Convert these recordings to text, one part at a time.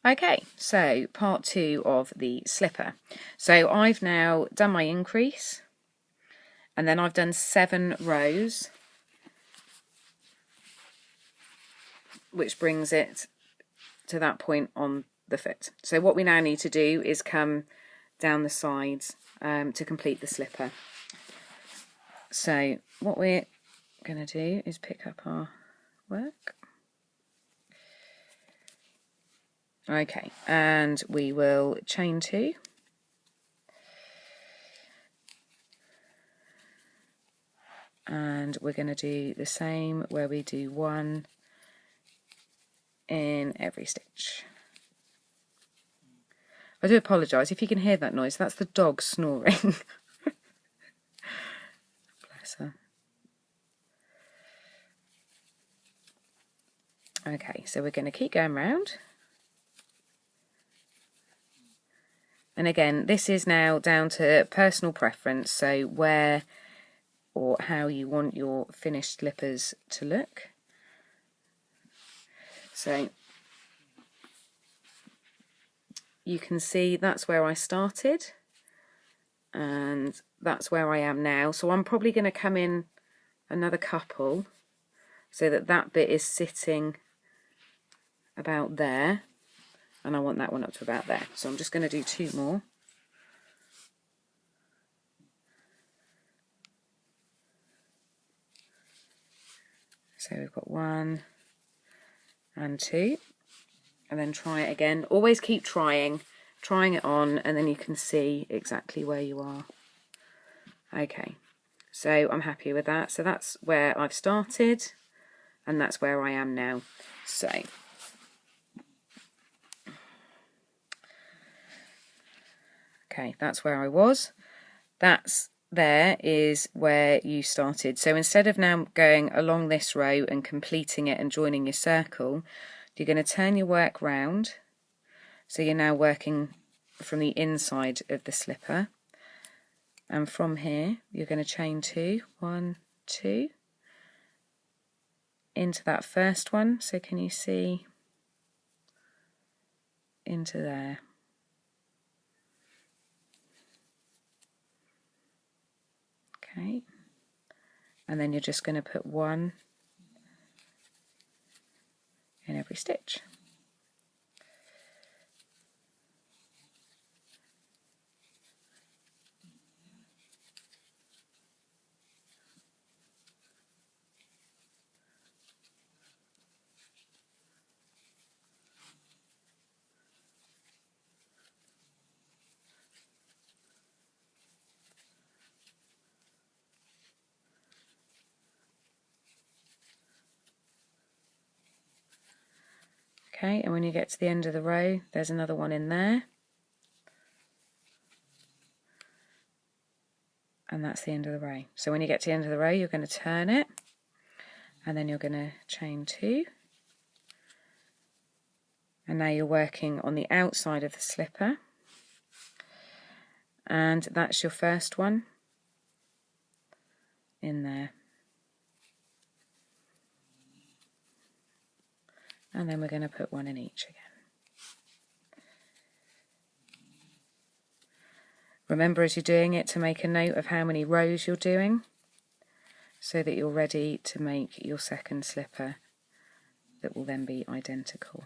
Okay, so part 2 of the slipper. So I've now done my increase, and then I've done 7 rows, which brings it to that point on the foot. So what we now need to do is come down the sides to complete the slipper. So what we're going to do is pick up our work. Okay, and we will chain 2. And we're going to do the same where we do 1 in every stitch. I do apologise if you can hear that noise, that's the dog snoring. Bless her. Okay, so we're going to keep going round. And again, this is now down to personal preference, so where or how you want your finished slippers to look. So you can see that's where I started and that's where I am now. So I'm probably going to come in another couple so that that bit is sitting about there, and I want that one up to about there. So I'm just going to do 2 more. So we've got 1 and 2, and then try it again. Always keep trying it on, and then you can see exactly where you are. Okay, so I'm happy with that. So that's where I've started, and that's where I am now. So okay, that's where I was. There is where you started. So instead of now going along this row and completing it and joining your circle, you're going to turn your work round. So you're now working from the inside of the slipper. And from here, you're going to chain 2, 1, 2, into that first one. So can you see into there? Okay, and then you're just going to put 1 in every stitch. Okay, and when you get to the end of the row, there's another one in there. And that's the end of the row. So when you get to the end of the row, you're going to turn it, and then you're going to chain 2. And now you're working on the outside of the slipper. And that's your first one in there. And then we're going to put 1 in each again. Remember as you're doing it to make a note of how many rows you're doing so that you're ready to make your second slipper that will then be identical.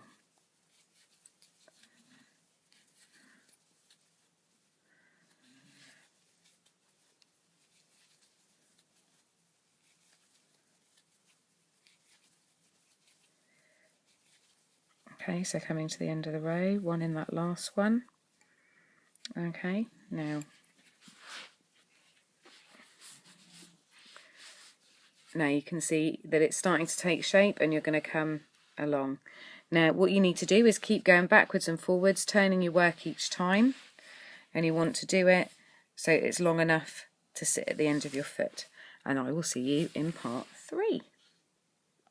Okay, so coming to the end of the row, 1 in that last one. Okay, now you can see that it's starting to take shape and you're going to come along. Now what you need to do is keep going backwards and forwards, turning your work each time, and you want to do it so it's long enough to sit at the end of your foot. And I will see you in part 3.